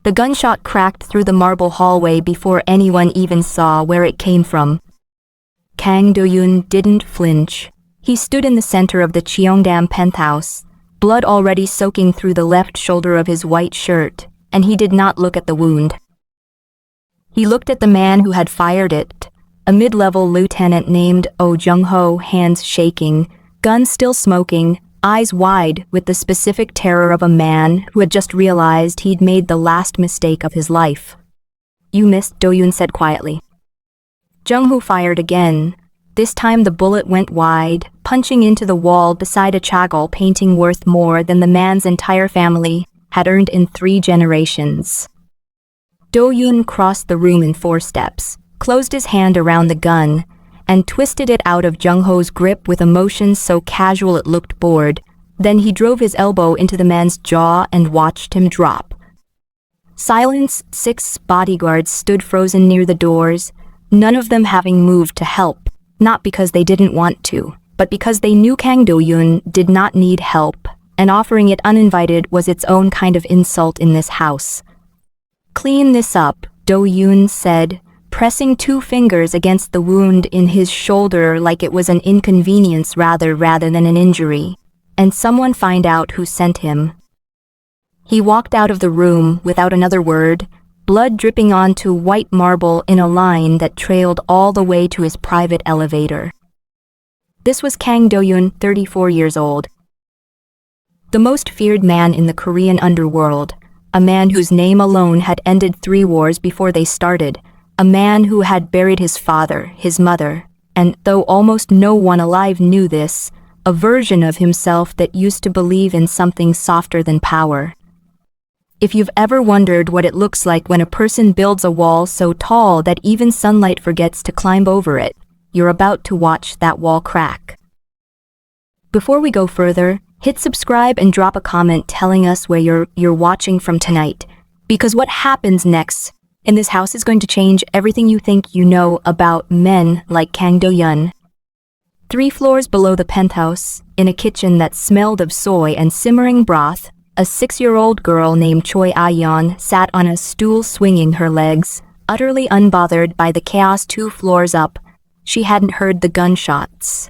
The gunshot cracked through the marble hallway before anyone even saw where it came from. Kang Do-yoon didn't flinch. He stood in the center of the Cheongdam penthouse, blood already soaking through the left shoulder of his white shirt, and he did not look at the wound. He looked at the man who had fired it, a mid-level lieutenant named Oh Jung-ho, hands shaking, gun still smoking, eyes wide with the specific terror of a man who had just realized he'd made the last mistake of his life. "You missed," Do-yoon said quietly. Jung-ho fired again. This time the bullet went wide, punching into the wall beside a Chagall painting worth more than the man's entire family had earned in 3 generations. Do-yoon crossed the room in 4 steps, closed his hand around the gun, and twisted it out of Jung-ho's grip with a motion so casual it looked bored. Then he drove his elbow into the man's jaw and watched him drop. Silence. 6 bodyguards stood frozen near the doors, none of them having moved to help, not because they didn't want to, but because they knew Kang Do-yoon did not need help, and offering it uninvited was its own kind of insult in this house. "Clean this up," Do-yoon said, pressing 2 fingers against the wound in his shoulder like it was an inconvenience rather than an injury, and someone find out who sent him. He walked out of the room without another word, blood dripping onto white marble in a line that trailed all the way to his private elevator. This was Kang Do-yoon, 34 years old. The most feared man in the Korean underworld, a man whose name alone had ended 3 wars before they started, a man who had buried his father, his mother, and though almost no one alive knew this, a version of himself that used to believe in something softer than power. If you've ever wondered what it looks like when a person builds a wall so tall that even sunlight forgets to climb over it, you're about to watch that wall crack. Before we go further, hit subscribe and drop a comment telling us where you're watching from tonight, because what happens next in this house is going to change everything you think you know about men like Kang Do-yoon. 3 floors below the penthouse, in a kitchen that smelled of soy and simmering broth, a 6-year-old girl named Choi Ah-yeon sat on a stool swinging her legs, utterly unbothered by the chaos 2 floors up. She hadn't heard the gunshots.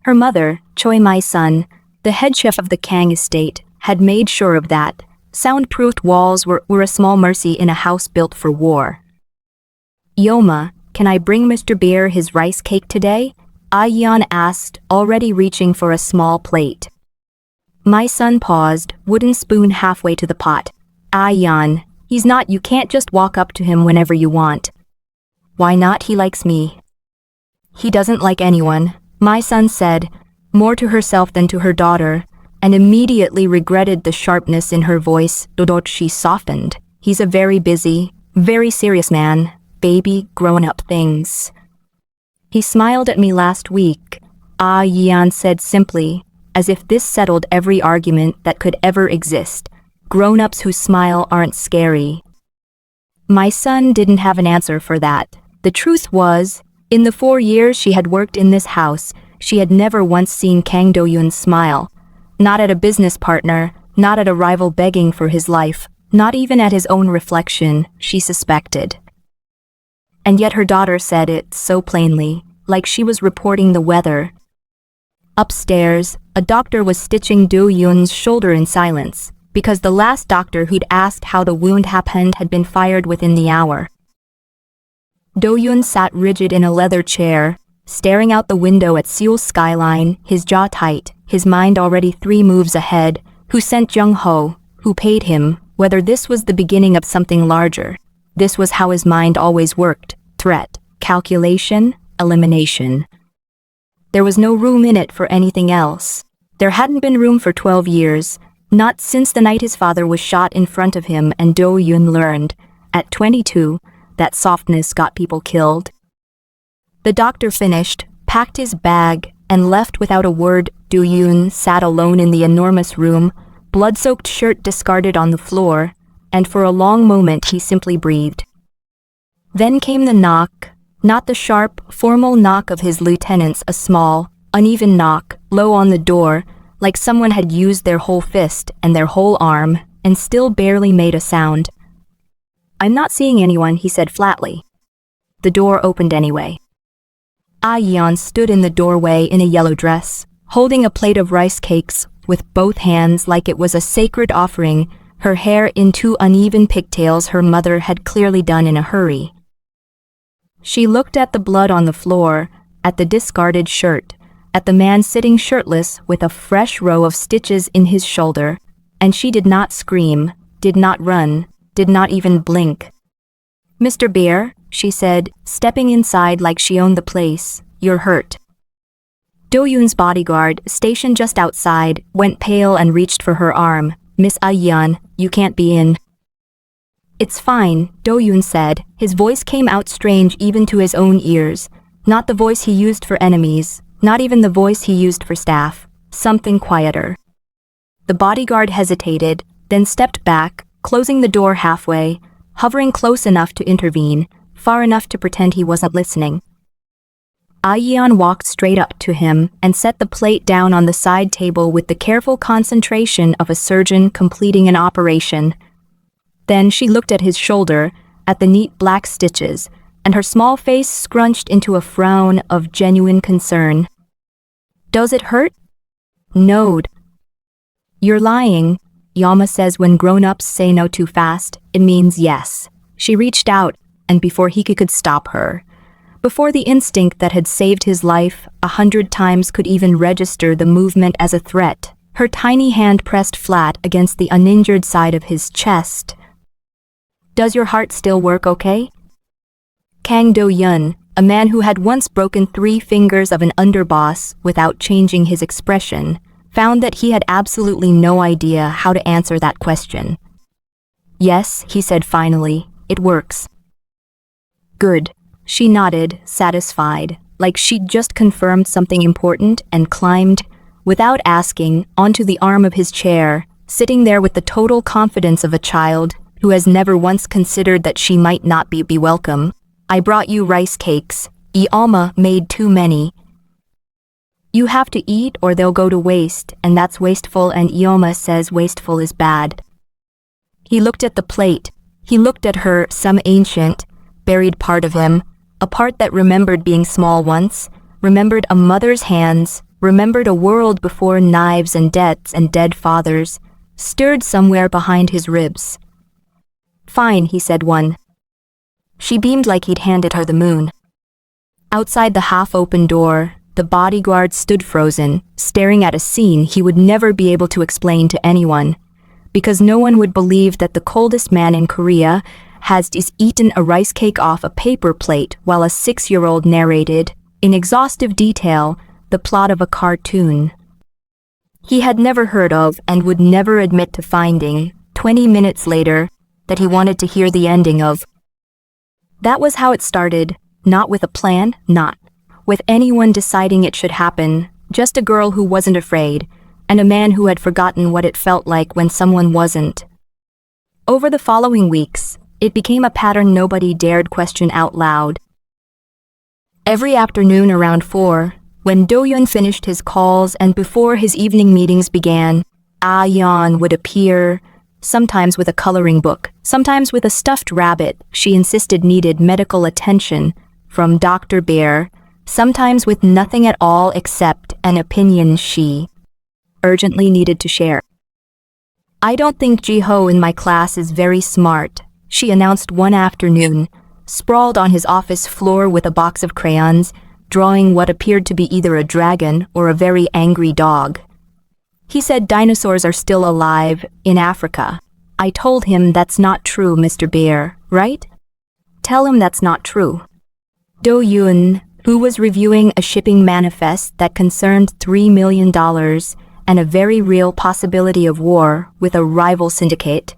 Her mother, Choi My-sun, the head chef of the Kang estate, had made sure of that. Soundproofed walls were a small mercy in a house built for war. "Yoma, can I bring Mr. Beer his rice cake today?" Ah-yeon asked, already reaching for a small plate. My son paused, wooden spoon halfway to the pot. "Ah-yeon, he's not, you can't just walk up to him whenever you want." "Why not? He likes me." "He doesn't like anyone," my son said, more to herself than to her daughter, and immediately regretted the sharpness in her voice. Dodot, she softened. "He's a very busy, very serious man, baby, grown-up things." "He smiled at me last week," Ah-yeon said simply, as if this settled every argument that could ever exist. Grown-ups who smile aren't scary. My son didn't have an answer for that. The truth was, in the 4 years she had worked in this house, she had never once seen Kang Do-yoon smile. Not at a business partner, not at a rival begging for his life, not even at his own reflection, she suspected. And yet her daughter said it so plainly, like she was reporting the weather. Upstairs, a doctor was stitching Do-yoon's shoulder in silence, because the last doctor who'd asked how the wound happened had been fired within the hour. Do-yoon sat rigid in a leather chair, staring out the window at Seoul's skyline, his jaw tight, his mind already 3 moves ahead. Who sent Jung-ho? Who paid him? Whether this was the beginning of something larger. This was how his mind always worked. Threat, calculation, elimination. There was no room in it for anything else. There hadn't been room for 12 years, not since the night his father was shot in front of him and Do-yoon learned, at 22, that softness got people killed. The doctor finished, packed his bag, and left without a word. Do-yoon sat alone in the enormous room, blood-soaked shirt discarded on the floor, and for a long moment he simply breathed. Then came the knock, not the sharp, formal knock of his lieutenants, a small, uneven knock, low on the door, like someone had used their whole fist and their whole arm, and still barely made a sound. I'm not seeing anyone, he said flatly. The door opened anyway. Yeon stood in the doorway in a yellow dress, holding a plate of rice cakes with both hands like it was a sacred offering, her hair in two uneven pigtails her mother had clearly done in a hurry. She looked at the blood on the floor, at the discarded shirt, at the man sitting shirtless with a fresh row of stitches in his shoulder, and she did not scream, did not run, did not even blink. "Mr. Bear," she said, stepping inside like she owned the place, "you're hurt." Do-yoon's bodyguard, stationed just outside, went pale and reached for her arm. "Miss Yeon, you can't be in." "It's fine," Do-yoon said. His voice came out strange even to his own ears. Not the voice he used for enemies, not even the voice he used for staff. Something quieter. The bodyguard hesitated, then stepped back, closing the door halfway, hovering close enough to intervene, far enough to pretend he wasn't listening. Yeon walked straight up to him and set the plate down on the side table with the careful concentration of a surgeon completing an operation. Then she looked at his shoulder, at the neat black stitches, and her small face scrunched into a frown of genuine concern. "Does it hurt?" "No." "You're lying," Yama says when grown-ups say no too fast, it means yes. She reached out, and before he could stop her, before the instinct that had saved his life 100 times could even register the movement as a threat, her tiny hand pressed flat against the uninjured side of his chest. "Does your heart still work okay?" Kang Do-yeon, a man who had once broken 3 fingers of an underboss without changing his expression, found that he had absolutely no idea how to answer that question. "Yes," he said finally, "it works." "Good." She nodded, satisfied, like she'd just confirmed something important, and climbed, without asking, onto the arm of his chair, sitting there with the total confidence of a child who has never once considered that she might not be welcome. "I brought you rice cakes. Alma made too many. You have to eat or they'll go to waste, and that's wasteful, and Ioma says wasteful is bad." He looked at the plate. He looked at her, some ancient, buried part of him, a part that remembered being small once, remembered a mother's hands, remembered a world before knives and debts and dead fathers, stirred somewhere behind his ribs. "Fine," he said one. She beamed like he'd handed her the moon. Outside the half-open door, the bodyguard stood frozen, staring at a scene he would never be able to explain to anyone, because no one would believe that the coldest man in Korea has eaten a rice cake off a paper plate while a 6-year-old narrated, in exhaustive detail, the plot of a cartoon he had never heard of and would never admit to finding, 20 minutes later, that he wanted to hear the ending of. That was how it started, not with a plan, not with anyone deciding it should happen, just a girl who wasn't afraid, and a man who had forgotten what it felt like when someone wasn't. Over the following weeks, it became a pattern nobody dared question out loud. Every afternoon around 4, when Do-yeon finished his calls and before his evening meetings began, Yeon would appear, sometimes with a coloring book, sometimes with a stuffed rabbit she insisted needed medical attention from Dr. Bear, sometimes with nothing at all except an opinion she urgently needed to share. "I don't think Ji-ho in my class is very smart," she announced one afternoon, sprawled on his office floor with a box of crayons, drawing what appeared to be either a dragon or a very angry dog. "He said dinosaurs are still alive in Africa." I told him that's not true, Mr. Bear, right? Tell him that's not true. Do-yoon, who was reviewing a shipping manifest that concerned $3 million and a very real possibility of war with a rival syndicate,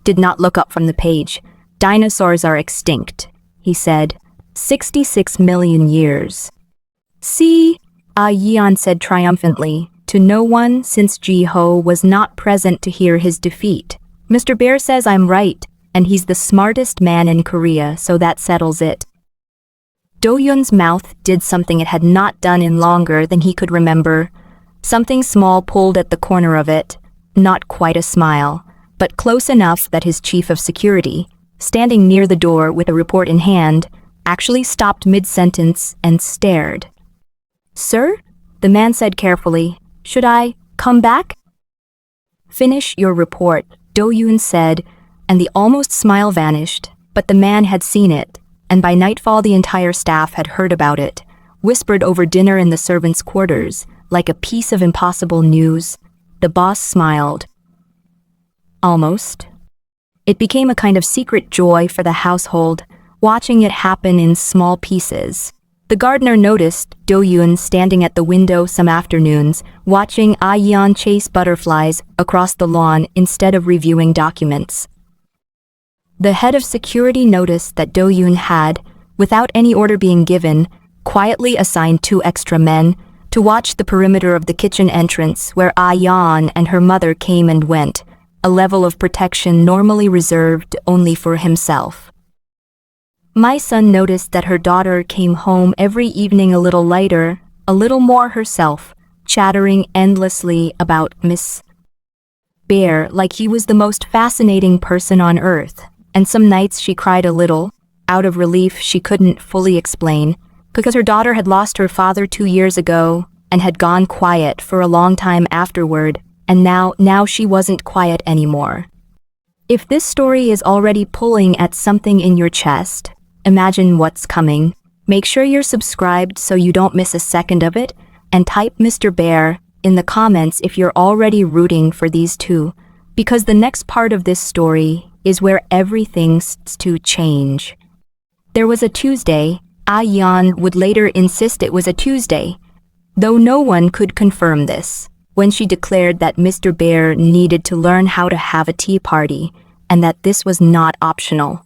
did not look up from the page. "Dinosaurs are extinct," he said. 66 million years. "See?" Yeon said triumphantly, to no one since Ji-ho was not present to hear his defeat. "Mr. Bear says I'm right, and he's the smartest man in Korea, so that settles it." Do-yoon's mouth did something it had not done in longer than he could remember. Something small pulled at the corner of it, not quite a smile, but close enough that his chief of security, standing near the door with a report in hand, actually stopped mid-sentence and stared. "Sir?" the man said carefully. "Should I come back?" "Finish your report," Do-yoon said, and the almost smile vanished, but the man had seen it, and by nightfall the entire staff had heard about it, whispered over dinner in the servants' quarters, like a piece of impossible news. The boss smiled. Almost. It became a kind of secret joy for the household, watching it happen in small pieces. The gardener noticed Do-yoon standing at the window some afternoons, watching Ah-yeon chase butterflies across the lawn instead of reviewing documents. The head of security noticed that Do-yoon had, without any order being given, quietly assigned 2 extra men to watch the perimeter of the kitchen entrance where Ah-yeon and her mother came and went, a level of protection normally reserved only for himself. My son noticed that her daughter came home every evening a little lighter, a little more herself, chattering endlessly about Miss Bear like he was the most fascinating person on earth, and some nights she cried a little, out of relief she couldn't fully explain, because her daughter had lost her father 2 years ago and had gone quiet for a long time afterward, and now she wasn't quiet anymore. If this story is already pulling at something in your chest, imagine what's coming. Make sure you're subscribed so you don't miss a second of it, and type Mr. Bear in the comments if you're already rooting for these two, because the next part of this story is where everything's to change. There was a Tuesday. Ah-yeon would later insist it was a Tuesday, though no one could confirm this, when she declared that Mr. Bear needed to learn how to have a tea party, and that this was not optional.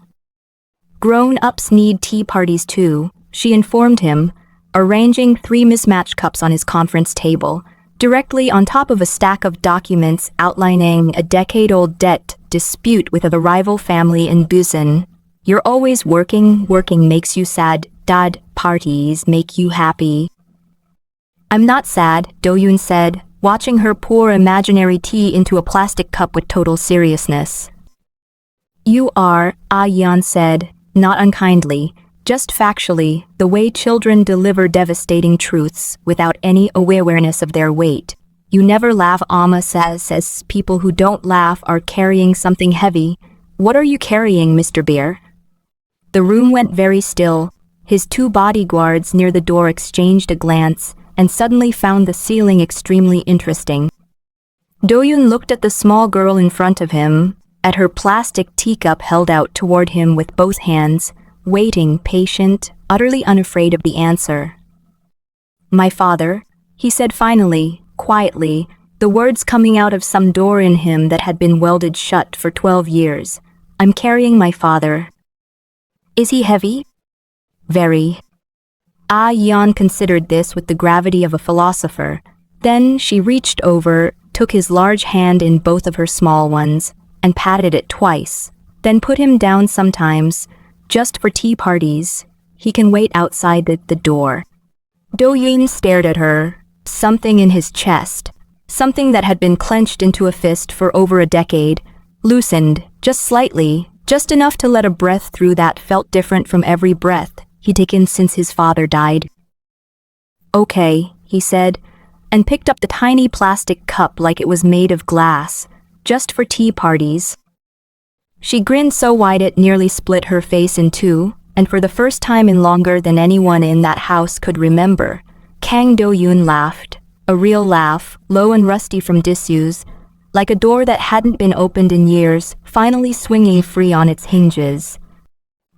Grown-ups need tea parties too, she informed him, arranging 3 mismatched cups on his conference table, directly on top of a stack of documents outlining a decade-old debt dispute with a rival family in Busan. "You're always working makes you sad, dad, parties make you happy." "I'm not sad," Do-yoon said, watching her pour imaginary tea into a plastic cup with total seriousness. "You are," Ah-yeon said, not unkindly, just factually, the way children deliver devastating truths without any awareness of their weight. "You never laugh," Amma says people who don't laugh are carrying something heavy. "What are you carrying, Mr. Bear?" The room went very still. His 2 bodyguards near the door exchanged a glance and suddenly found the ceiling extremely interesting. Do-yoon looked at the small girl in front of him, at her plastic teacup held out toward him with both hands, waiting, patient, utterly unafraid of the answer. "My father," he said finally, quietly, the words coming out of some door in him that had been welded shut for 12 years. "I'm carrying my father." "Is he heavy?" "Very." Ah-yeon considered this with the gravity of a philosopher. Then she reached over, took his large hand in both of her small ones, and patted it twice, then put him down. "Sometimes, just for tea parties, he can wait outside the door." Do-yoon stared at her, something in his chest, something that had been clenched into a fist for over a decade, loosened, just slightly, just enough to let a breath through that felt different from every breath he'd taken since his father died. "Okay," he said, and picked up the tiny plastic cup like it was made of glass, "just for tea parties." She grinned so wide it nearly split her face in 2, and for the first time in longer than anyone in that house could remember, Kang Do-yoon laughed, a real laugh, low and rusty from disuse, like a door that hadn't been opened in years, finally swinging free on its hinges.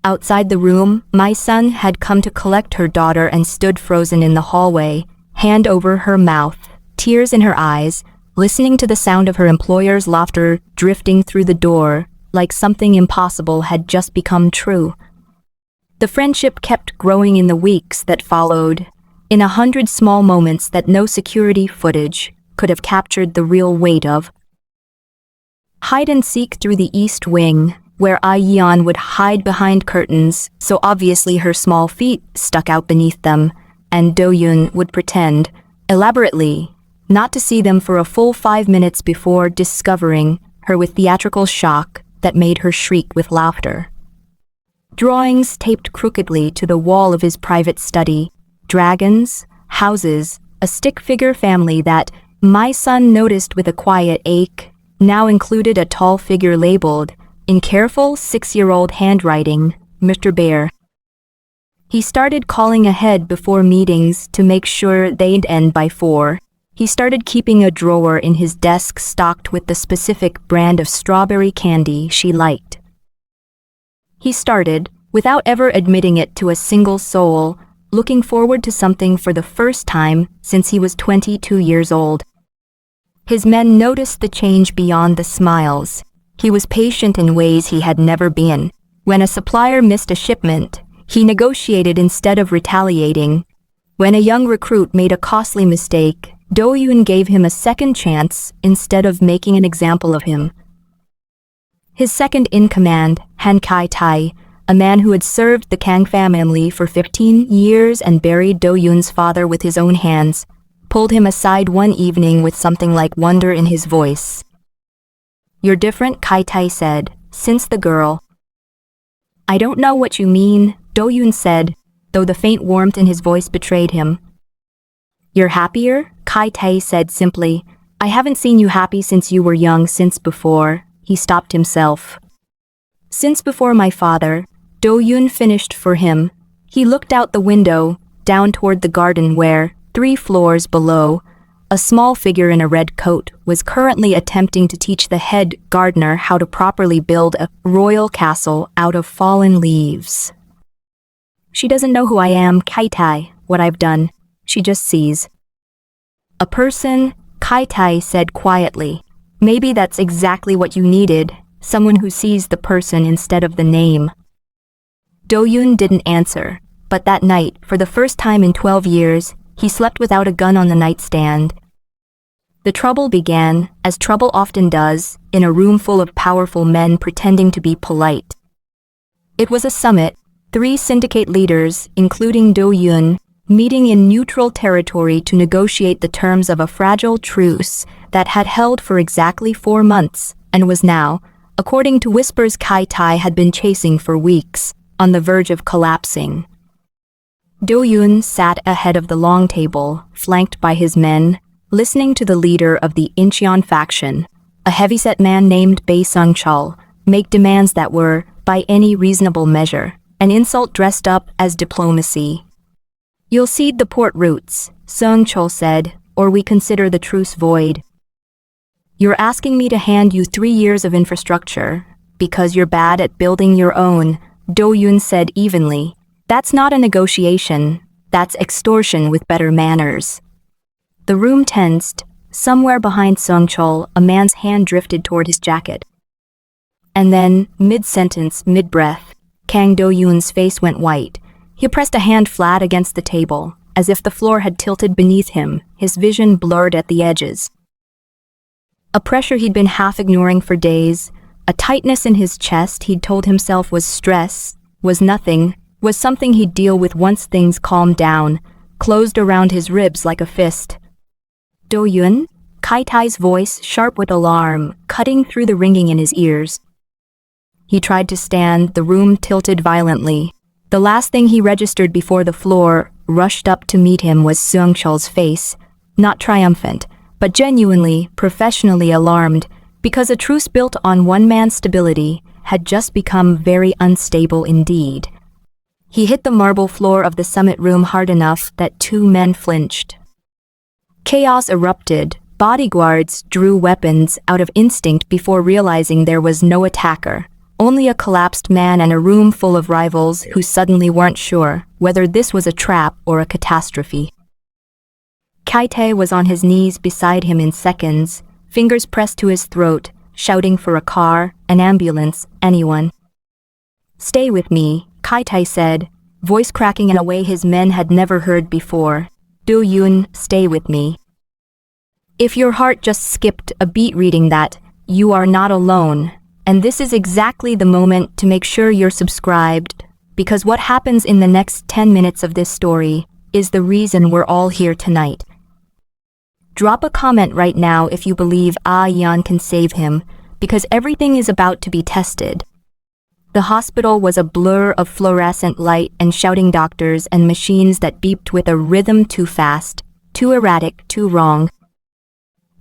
Outside the room, my son had come to collect her daughter and stood frozen in the hallway, hand over her mouth, tears in her eyes, listening to the sound of her employer's laughter drifting through the door, like something impossible had just become true. The friendship kept growing in the weeks that followed, in 100 small moments that no security footage could have captured the real weight of. Hide and seek through the east wing, where Ah-yeon would hide behind curtains, so obviously her small feet stuck out beneath them, and Do-yoon would pretend, elaborately, not to see them for a full 5 minutes before discovering her with theatrical shock that made her shriek with laughter. Drawings taped crookedly to the wall of his private study. Dragons, houses, a stick figure family that, my son noticed with a quiet ache, now included a tall figure labeled, in careful 6-year-old handwriting, Mr. Bear. He started calling ahead before meetings to make sure they'd end by 4. He started keeping a drawer in his desk stocked with the specific brand of strawberry candy she liked. He started, without ever admitting it to a single soul, looking forward to something for the first time since he was 22 years old. His men noticed the change beyond the smiles. He was patient in ways he had never been. When a supplier missed a shipment, he negotiated instead of retaliating. When a young recruit made a costly mistake, Do-yoon gave him a second chance instead of making an example of him. His second-in-command, Han Kai-tai, a man who had served the Kang family for 15 years and buried Do-yoon's father with his own hands, pulled him aside one evening with something like wonder in his voice. "You're different," Kai-tai said, "since the girl." "I don't know what you mean," Do-yoon said, though the faint warmth in his voice betrayed him. "You're happier?" Kai-tai said simply. "I haven't seen you happy since you were young, since before." He stopped himself. "Since before my father," Do-yoon finished for him. He looked out the window, down toward the garden where, 3 floors below, a small figure in a red coat was currently attempting to teach the head gardener how to properly build a royal castle out of fallen leaves. "She doesn't know who I am, Kai-tai, what I've done. She just sees." "A person," Kai-tai said quietly. "Maybe that's exactly what you needed, someone who sees the person instead of the name." Do-yoon didn't answer, but that night, for the first time in 12 years, he slept without a gun on the nightstand. The trouble began, as trouble often does, in a room full of powerful men pretending to be polite. It was a summit, 3 syndicate leaders, including Do-yoon, meeting in neutral territory to negotiate the terms of a fragile truce that had held for exactly 4 months and was now, according to whispers Kai-tai had been chasing for weeks, on the verge of collapsing. Do-yoon sat ahead of the long table, flanked by his men, listening to the leader of the Incheon faction, a heavyset man named Bae Sung-chul, make demands that were, by any reasonable measure, an insult dressed up as diplomacy. "You'll cede the port routes," Sung-chul said, "or we consider the truce void." "You're asking me to hand you 3 years of infrastructure, because you're bad at building your own," Do-yoon said evenly. "That's not a negotiation, that's extortion with better manners." The room tensed. Somewhere behind Sung-chul, a man's hand drifted toward his jacket. And then, mid-sentence, mid-breath, Kang Do-yoon's face went white. He pressed a hand flat against the table, as if the floor had tilted beneath him, his vision blurred at the edges. A pressure he'd been half ignoring for days, a tightness in his chest he'd told himself was stress, was nothing, was something he'd deal with once things calmed down, closed around his ribs like a fist. "Do-yoon?" Kai-tai's voice, sharp with alarm, cutting through the ringing in his ears. He tried to stand, the room tilted violently. The last thing he registered before the floor rushed up to meet him was Seung-chul's face, not triumphant, but genuinely, professionally alarmed, because a truce built on one man's stability had just become very unstable indeed. He hit the marble floor of the summit room hard enough that 2 men flinched. Chaos erupted. Bodyguards drew weapons out of instinct before realizing there was no attacker, only a collapsed man and a room full of rivals who suddenly weren't sure whether this was a trap or a catastrophe. Kai-tai was on his knees beside him in seconds, fingers pressed to his throat, shouting for a car, an ambulance, anyone. "Stay with me," Kai-tai said, voice cracking in a way his men had never heard before. "Do-yoon, stay with me. If your heart just skipped a beat reading that, you are not alone. And this is exactly the moment to make sure you're subscribed, because what happens in the next 10 minutes of this story is the reason we're all here tonight." Drop a comment right now if you believe Ah Yeon can save him, because everything is about to be tested. The hospital was a blur of fluorescent light and shouting doctors and machines that beeped with a rhythm too fast, too erratic, too wrong.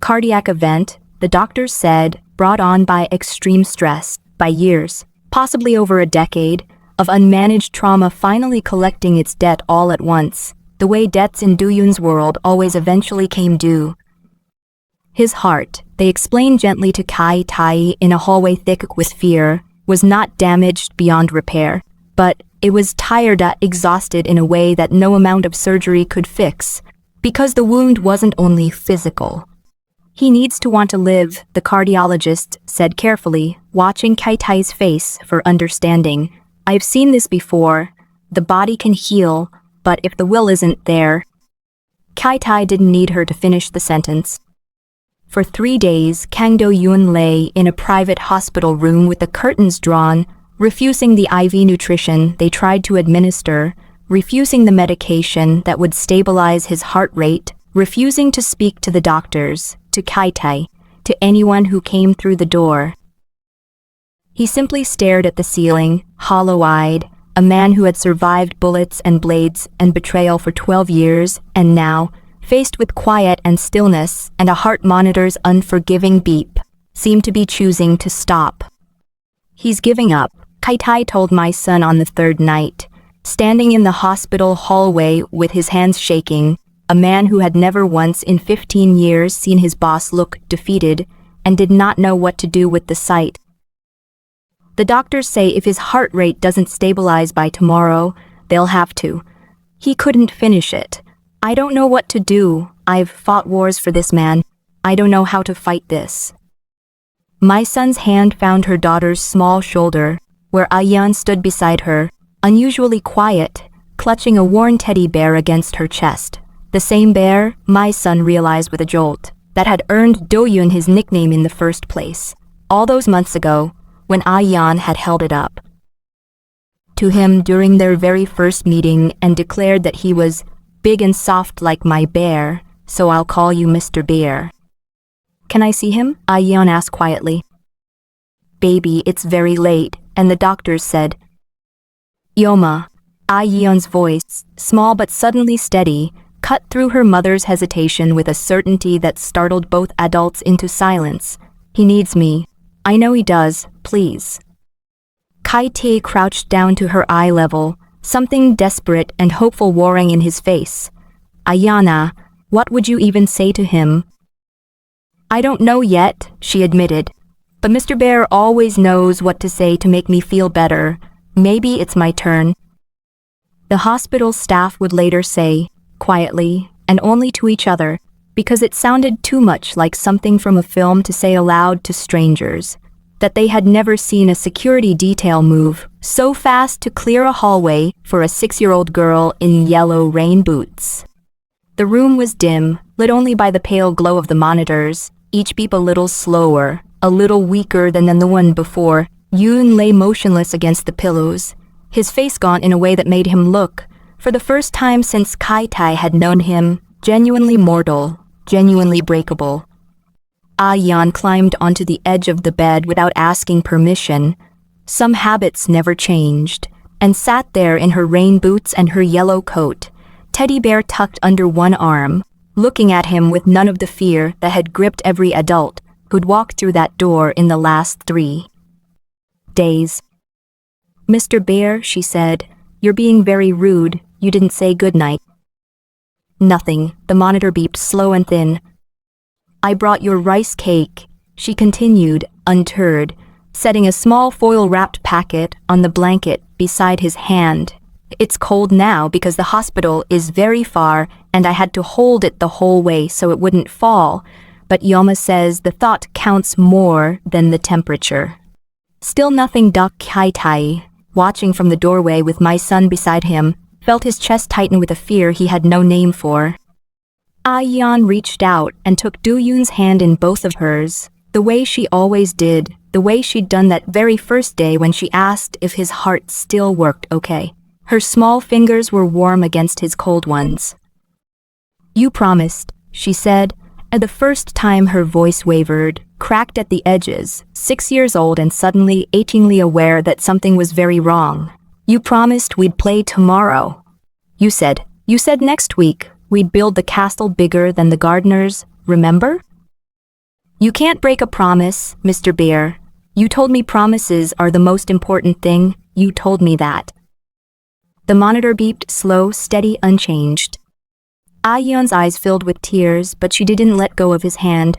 Cardiac event, the doctors said, brought on by extreme stress, by years, possibly over a decade, of unmanaged trauma finally collecting its debt all at once, the way debts in Do-yoon's world always eventually came due. His heart, they explained gently to Kai Tai in a hallway thick with fear, was not damaged beyond repair, but it was tired, exhausted in a way that no amount of surgery could fix, because the wound wasn't only physical. He needs to want to live, the cardiologist said carefully, watching Kai Tai's face for understanding. I've seen this before. The body can heal, but if the will isn't there. Kai Tai didn't need her to finish the sentence. For 3 days, Kang Do-yoon lay in a private hospital room with the curtains drawn, refusing the IV nutrition they tried to administer, refusing the medication that would stabilize his heart rate, refusing to speak to the doctors, to Kai Tai, to anyone who came through the door. He simply stared at the ceiling, hollow-eyed, a man who had survived bullets and blades and betrayal for 12 years, and now, faced with quiet and stillness and a heart monitor's unforgiving beep, seemed to be choosing to stop. He's giving up, Kai Tai told my son on the third night, standing in the hospital hallway with his hands shaking, a man who had never once in 15 years seen his boss look defeated and did not know what to do with the sight. The doctors say if his heart rate doesn't stabilize by tomorrow, they'll have to. He couldn't finish it. I don't know what to do. I've fought wars for this man. I don't know how to fight this. My son's hand found her daughter's small shoulder, where Ayan stood beside her, unusually quiet, clutching a worn teddy bear against her chest. The same bear, my son realized with a jolt, that had earned Do-yoon his nickname in the first place, all those months ago, when Ayan had held it up to him during their very first meeting and declared that he was big and soft like my bear, so I'll call you Mr. Bear. Can I see him? Ayan asked quietly. Baby, it's very late, and the doctors said. Yoma. Ayan's voice, small but suddenly steady, cut through her mother's hesitation with a certainty that startled both adults into silence. He needs me. I know he does, please. Kai Tai crouched down to her eye level, something desperate and hopeful warring in his face. Ayana, what would you even say to him? I don't know yet, she admitted. But Mr. Bear always knows what to say to make me feel better. Maybe it's my turn. The hospital staff would later say, quietly, and only to each other, because it sounded too much like something from a film to say aloud to strangers, that they had never seen a security detail move so fast to clear a hallway for a 6-year-old girl in yellow rain boots. The room was dim, lit only by the pale glow of the monitors, each beep a little slower, a little weaker than the one before. Yoon lay motionless against the pillows, his face gaunt in a way that made him look, for the first time since Kai Tai had known him, genuinely mortal, genuinely breakable. Ayan climbed onto the edge of the bed without asking permission. Some habits never changed, and sat there in her rain boots and her yellow coat, teddy bear tucked under one arm, looking at him with none of the fear that had gripped every adult who'd walked through that door in the last 3 days. Mr. Bear, she said, you're being very rude. You didn't say goodnight. Nothing, the monitor beeped slow and thin. I brought your rice cake, she continued, undeterred, setting a small foil-wrapped packet on the blanket beside his hand. It's cold now because the hospital is very far and I had to hold it the whole way so it wouldn't fall, but Yoma says the thought counts more than the temperature. Still nothing. Kai Tai, watching from the doorway with my son beside him, felt his chest tighten with a fear he had no name for. Ayan reached out and took Do-yoon's hand in both of hers, the way she always did, the way she'd done that very first day when she asked if his heart still worked okay. Her small fingers were warm against his cold ones. You promised, she said, and the first time her voice wavered, cracked at the edges, 6 years old and suddenly achingly aware that something was very wrong. You promised we'd play tomorrow. You said next week we'd build the castle bigger than the gardeners, remember? You can't break a promise, Mr. Bear. You told me promises are the most important thing. You told me that. The monitor beeped, slow, steady, unchanged. Ah-yeon's eyes filled with tears, but she didn't let go of his hand.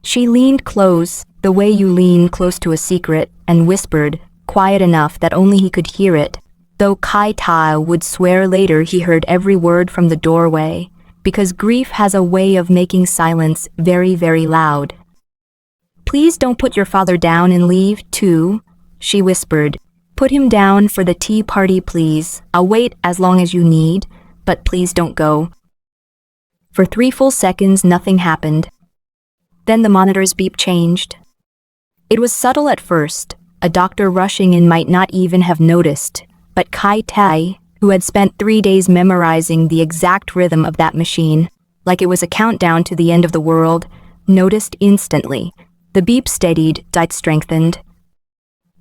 She leaned close, the way you lean close to a secret, and whispered, quiet enough that only he could hear it, though Kai-tai would swear later he heard every word from the doorway, because grief has a way of making silence very, very loud. Please don't put your father down and leave, too, she whispered. Put him down for the tea party, please. I'll wait as long as you need, but please don't go. For 3 full seconds, nothing happened. Then the monitor's beep changed. It was subtle at first. A doctor rushing in might not even have noticed, but Kai-tai, who had spent 3 days memorizing the exact rhythm of that machine, like it was a countdown to the end of the world, noticed instantly. The beep steadied, died strengthened.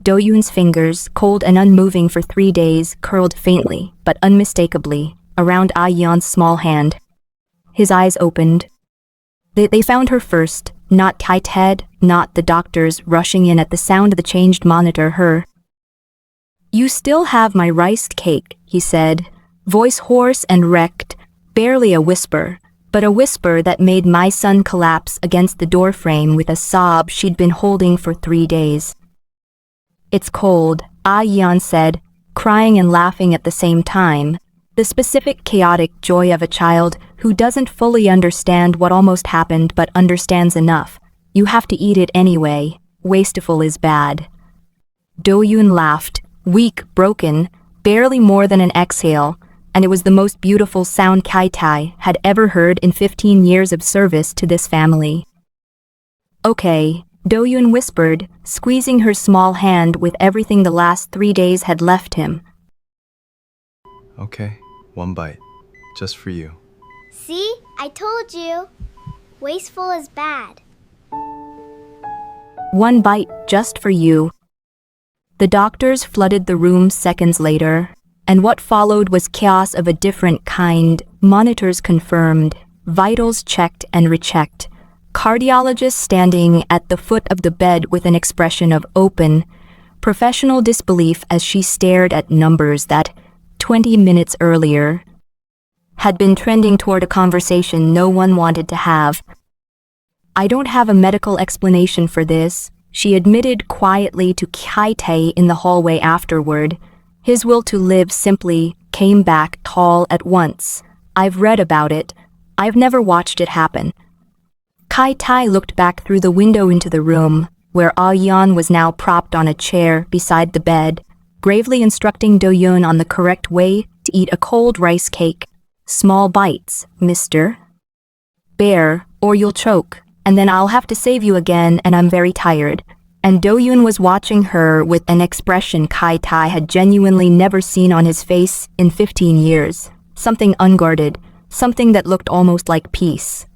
Do-yoon's fingers, cold and unmoving for 3 days, curled faintly, but unmistakably, around Ah-yeon's small hand. His eyes opened. They found her first, not Kai-ted, not the doctors rushing in at the sound of the changed monitor, her. You still have my rice cake, he said, voice hoarse and wrecked, barely a whisper, but a whisper that made my son collapse against the doorframe with a sob she'd been holding for 3 days. It's cold, Ah-yeon said, crying and laughing at the same time, the specific chaotic joy of a child who doesn't fully understand what almost happened but understands enough. You have to eat it anyway. Wasteful is bad. Do-yoon laughed, weak, broken, barely more than an exhale, and it was the most beautiful sound Kai-tai had ever heard in 15 years of service to this family. Okay, Do-yoon whispered, squeezing her small hand with everything the last 3 days had left him. Okay, 1 bite. Just for you. See? I told you. Wasteful is bad. 1 bite, just for you. The doctors flooded the room seconds later, and what followed was chaos of a different kind. Monitors confirmed, vitals checked and rechecked. Cardiologist standing at the foot of the bed with an expression of open, professional disbelief as she stared at numbers that, 20 minutes earlier, had been trending toward a conversation no one wanted to have. I don't have a medical explanation for this, she admitted quietly to Kai-tae in the hallway afterward. His will to live simply came back tall at once. I've read about it. I've never watched it happen. Kai-tae looked back through the window into the room, where Ah-yeon was now propped on a chair beside the bed, gravely instructing Do-yoon on the correct way to eat a cold rice cake. Small bites, Mr. Bear, or you'll choke, and then I'll have to save you again, and I'm very tired. And Do-yoon was watching her with an expression Kai-tae had genuinely never seen on his face in 15 years. Something unguarded, something that looked almost like peace.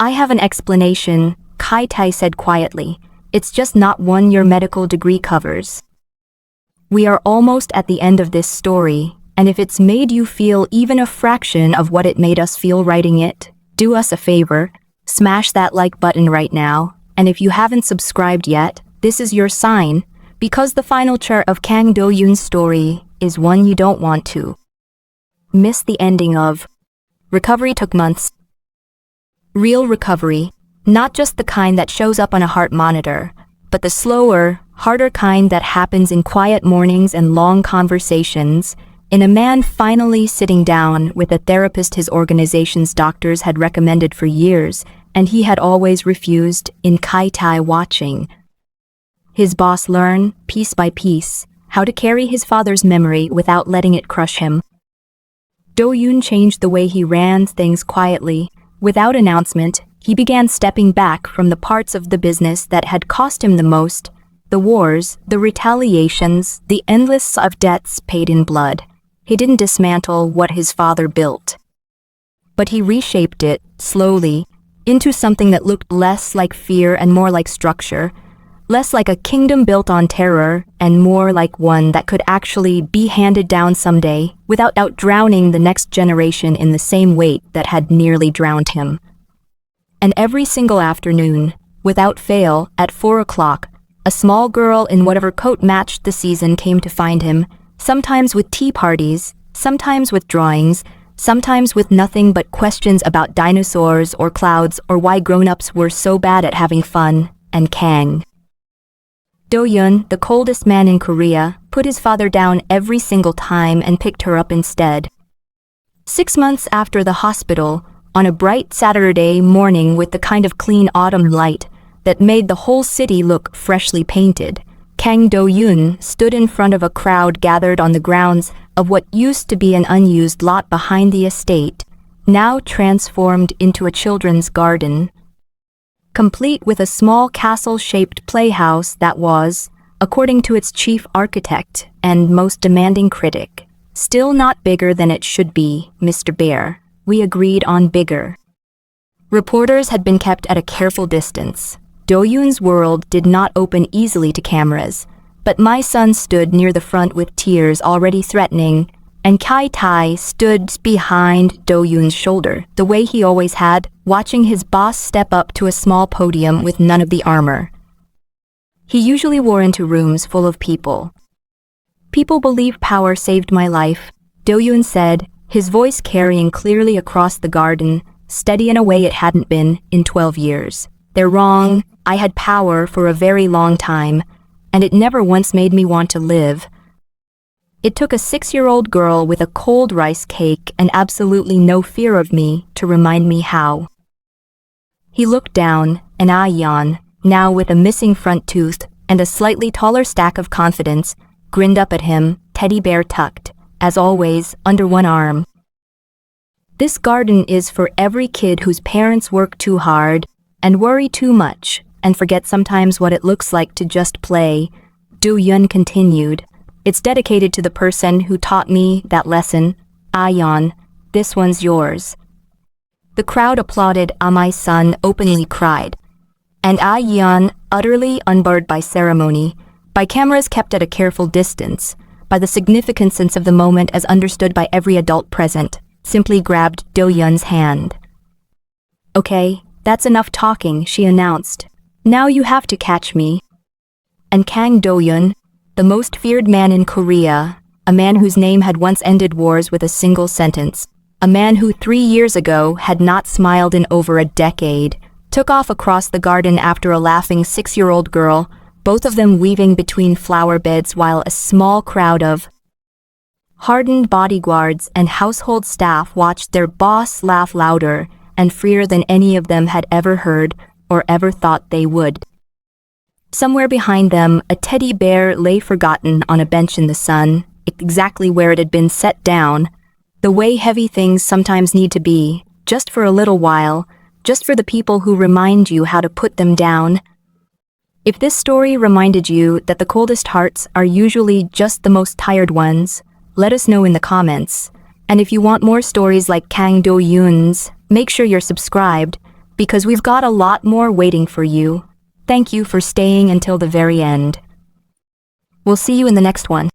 I have an explanation, Kai-tae said quietly. It's just not one your medical degree covers. We are almost at the end of this story, and if it's made you feel even a fraction of what it made us feel writing it, do us a favor, smash that like button right now, and if you haven't subscribed yet, this is your sign, because the final chart of Kang Do-yoon's story is one you don't want to miss the ending of. Recovery took months. Real recovery, not just the kind that shows up on a heart monitor, but the slower, harder kind that happens in quiet mornings and long conversations, in a man finally sitting down with a therapist his organization's doctors had recommended for years, and he had always refused, in Kai-tae watching his boss learn, piece by piece, how to carry his father's memory without letting it crush him. Do-yoon changed the way he ran things quietly. Without announcement, he began stepping back from the parts of the business that had cost him the most, the wars, the retaliations, the endless of debts paid in blood. He didn't dismantle what his father built, but he reshaped it, slowly, into something that looked less like fear and more like structure, less like a kingdom built on terror and more like one that could actually be handed down someday without outdrowning the next generation in the same weight that had nearly drowned him. And every single afternoon, without fail, at 4 o'clock, a small girl in whatever coat matched the season came to find him, sometimes with tea parties, sometimes with drawings, sometimes with nothing but questions about dinosaurs or clouds or why grown-ups were so bad at having fun, and Kang. Do-yun, the coldest man in Korea, put his father down every single time and picked her up instead. 6 months after the hospital, on a bright Saturday morning with the kind of clean autumn light that made the whole city look freshly painted, Kang Do-yun stood in front of a crowd gathered on the grounds of what used to be an unused lot behind the estate, now transformed into a children's garden, complete with a small castle-shaped playhouse that was, according to its chief architect and most demanding critic, still not bigger than it should be, Mr. Bear. We agreed on bigger. Reporters had been kept at a careful distance. Do-yun's world did not open easily to cameras, but my son stood near the front with tears already threatening, and Kai-tai stood behind Do-yun's shoulder, the way he always had, watching his boss step up to a small podium with none of the armor he usually wore into rooms full of people. People believe power saved my life, Do-yun said, his voice carrying clearly across the garden, steady in a way it hadn't been in 12 years. They're wrong. I had power for a very long time, and it never once made me want to live. It took a 6-year-old girl with a cold rice cake and absolutely no fear of me to remind me how. He looked down, and Ayan, now with a missing front tooth and a slightly taller stack of confidence, grinned up at him, teddy bear tucked, as always, under one arm. This garden is for every kid whose parents work too hard and worry too much and forget sometimes what it looks like to just play, Do-yun continued. It's dedicated to the person who taught me that lesson. Ayan, this one's yours. The crowd applauded. My son openly cried. And Ayan, utterly unbarred by ceremony, by cameras kept at a careful distance, by the significant sense of the moment as understood by every adult present, simply grabbed Do-yun's hand. Okay, that's enough talking, she announced. Now you have to catch me. And Kang Do-yun, the most feared man in Korea, a man whose name had once ended wars with a single sentence, a man who 3 years ago had not smiled in over a decade, took off across the garden after a laughing 6-year-old girl, both of them weaving between flower beds while a small crowd of hardened bodyguards and household staff watched their boss laugh louder and freer than any of them had ever heard or ever thought they would. Somewhere behind them, a teddy bear lay forgotten on a bench in the sun, exactly where it had been set down, the way heavy things sometimes need to be, just for a little while, just for the people who remind you how to put them down. If this story reminded you that the coldest hearts are usually just the most tired ones, let us know in the comments. And if you want more stories like Kang Do-yun's, make sure you're subscribed, because we've got a lot more waiting for you. Thank you for staying until the very end. We'll see you in the next one.